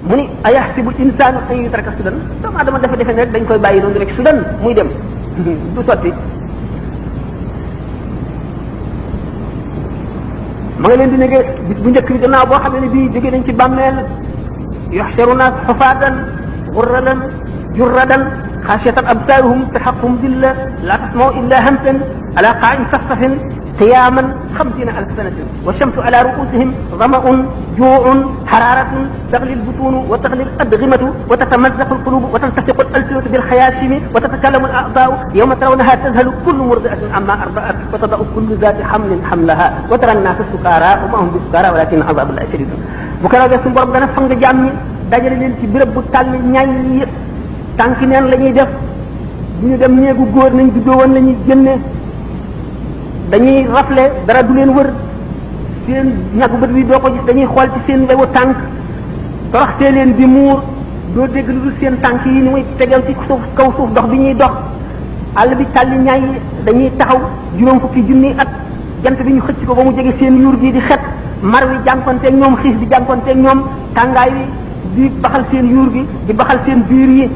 mu ni ayahsibu insaanu an yutraka sudan doomu aadama dafa defe ne rek dañ koy bàyyi noonu rek sudan muy dem du sotti. ma nga leen di nege bis bu njëkk bi gannaaw boo xam ne bii jóge nañ ci bàmmeel yuhsharuna hufaatan ghurralan jurradan khashiyatan absaruhum tarhaquhum dhilla la tasma'u illa hamsan ala qa'in safsafin qiyaman 50,000 sanatin والشمس على رؤوسهم ظمأ جوع حرارة تغلي البطون وتغلي الأدغمة وتتمزق القلوب وتلتصق الألسنة بالخياشيم وتتكلم الأعضاء يوم ترونها تذهل كل مرضعة عما أرضعت وتضع كل ذات حمل حملها وترى الناس سكارى وما هم بسكارى ولكن عذاب الله شديد. bu ko defee suñu borom dana fang jaam ñi dajale leen ci béréb bu tàll ñaay tànki neen la ñuy def bu ñu dem néegu góor nañ juddoo woon la ñuy génne dañuy rafle dara du leen wër seen ñàkk bët bi doo ko gis dañuy xool ci seen wewu tànk toroxtee leen di muur doo dégg lu dul seen tànk yi ni muy tegew ci suuf kaw suuf dox bi ñuy dox àll bi tàlli ñaay dañuy taxaw juróom fukki junni at jant bi ñu xëcc ko ba mu jege seen yuur gi di xet mar wi jànkonteeg ñoom xiif bi jànkonteeg ñoom tàngaay wi di baxal seen yuur gi di baxal seen biir yi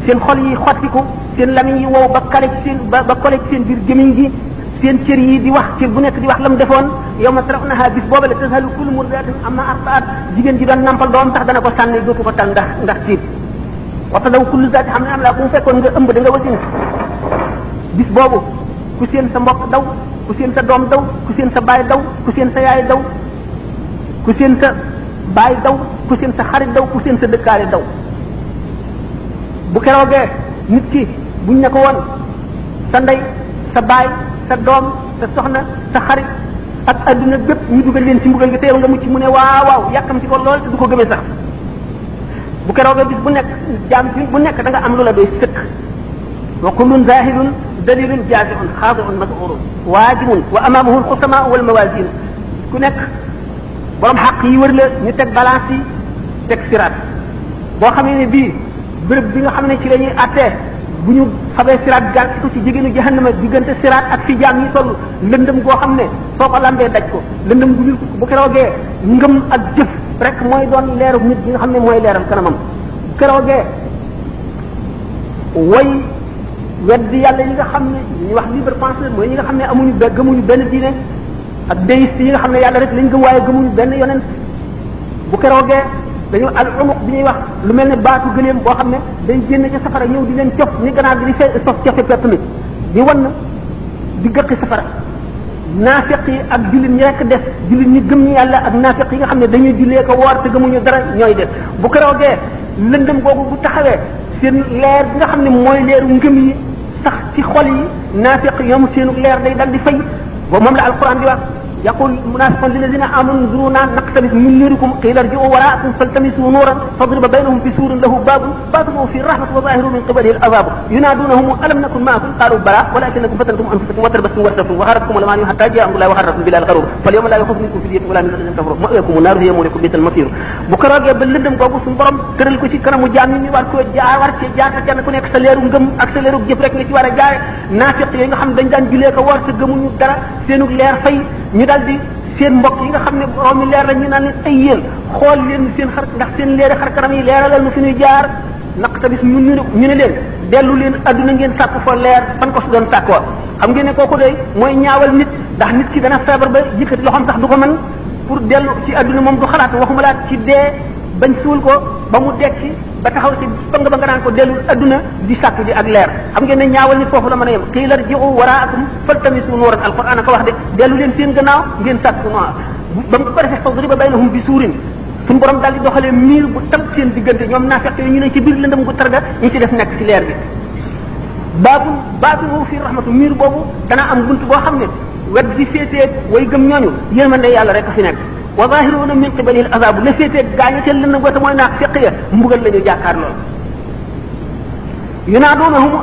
seen xol yi xottiku seen lamiñ yi wow ba kale ci seen ba kole ci seen biir gémmiñ gi seen cër yi di wax cër bu nekk di wax la mu defoon yow ma tarawnaha bis booba la tazhalu kullu murdi'atin amma arda'at jigéen ji doon nampal doom tax dana ko sànni dootu ko tal ndax tiit wa tadaw kullu zaati hamlin hamlaha ku mu fekkoon nga ëmb da nga wasin bis boobu ku seen sa mbokk daw ku seen sa doom daw ku seen sa baay daw ku seen sa yaay daw ku seen sa baay daw ku seen sa xarit daw ku seen sa dëkkaale daw bu keroogee nit ki buñ ne ko woon sa ndey sa baay sa doom sa soxna sa xarit ak adduna bépp ñu dugal leen ci mbugal gi teew nga mucc mu ne waaw waaw yàkkamti ko lool te du ko gëmee sax bu keroogee bis bu nekk jaam bi bu nekk da nga am lu la doy sëkk wa kullun zahidun dalilun jazi'un xaadi'un mas'urun waajibun wa amaamahu alxusama wal mawazin ku nekk borom xaq yi wër la ñu teg balance yi teg siraat boo xamee ne bii béréb bi nga xam ne ci la ñuy attee bu ñu xamee siraat gaal ko ci jigéenu jahannama diggante siraat ak fi jaam yi toll lëndëm goo xam ne soo ko lambee daj ko lëndëm gu dul bu keroogee ngëm ak jëf rek mooy doon leeru nit bi nga xam ne mooy leeral kanamam bu keroogee way weddi yàlla yi nga xam ne ñuy wax libre penseur mooy ñi nga xam ne amuñu gëmuñu benn diine ak déiste yi nga xam ne yàlla rek lañ gëm waaye gëmuñu benn yonent bu keroogee dañu al umuq bi ñuy wax lu mel ne baatu gëleem boo xam ne day génn ca safara ñëw di leen cof ni ganaar bi di sof cofe pepp mi di wan di gëqi safara naafiq yi ak jullit ñi rekk def jullit ñi gëm ñi yàlla ak naafiq yi nga xam ne dañuy jullee ko woor te gëmuñu dara ñooy def bu keroogee lëndëm googu bu taxawee seen leer bi nga xam ne mooy leeru ngëm yi sax ci xol yi naafiq ñoom seenu leer day dal di fay boobu moom la alquran di wax يقول المنافقون للذين آمنوا انظرونا نقتبس من نوركم قيل ارجعوا وراءكم فالتمسوا نورا فاضرب بينهم بسور له باب باطنه فيه الرحمة وظاهره من قبله العذاب ينادونهم ألم نكن معكم قالوا بلى ولكنكم فتنتم أنفسكم وتربصتم وارتبتم وغرتكم الأماني حتى جاء أمر الله وغركم بالله الغرور فاليوم لا يخاف منكم فدية ولا من الذين كفروا مأواكم النار هي مولاكم بئس المصير bu ko roogee ba lëndëm googu suñu borom tëral ko ci kanamu jaam ñi war ko war ci jaar kenn ku nekk sa leeru ngëm ak sa leeru jëf rek nga ci war a jaare naafiq yi nga xam dañ daan julee ko war te gëmuñu dara seenu leer fay ñu dal di seen mbokk yi nga xam ne borom mi leer la ñu naan leen ay yéen xool leen seen xar ndax seen leeri xar kanam yi leeralal nu fi ñuy jaar naqtabis ñu ne leen dellu leen adduna ngeen sàkk fa leer fan ko su doon sàkkoo xam ngeen ne kooku doy mooy ñaawal nit ndax nit ki dana feebar ba yëkkati loxoom sax du ko mën pour dellu ci adduna moom du xalaat waxuma laa ci dee bañ suul ko ba mu dekki ba taxaw ci ba nga naan ko dellu adduna di sàkk ji ak leer xam ngeen ne ñaawal nit foofu la mën a yem qiila irji'u waraakum faltamisu nuuran alquran a ko wax de dellu leen seen gannaaw ngeen sàkk noor ba mu ko defee fadriba baynahum bi suurin suñu borom daal di doxalee miir bu tal seen diggante ñoom naafeq yi ñu ne ci biir lëndëm gu targa ñu ci def nekk ci leer bi baatuhu fi rahmatu miir boobu dana am bunt boo xam ne wet di féetee way gëm ñooñu yërmande yàlla rek a fi nekk wa zahiruna min qibalihi al-azab la féetee gaañu ca lëndëm goote mooy naafeq ya mbugal la ñu jàkkaar lool yunaadunahum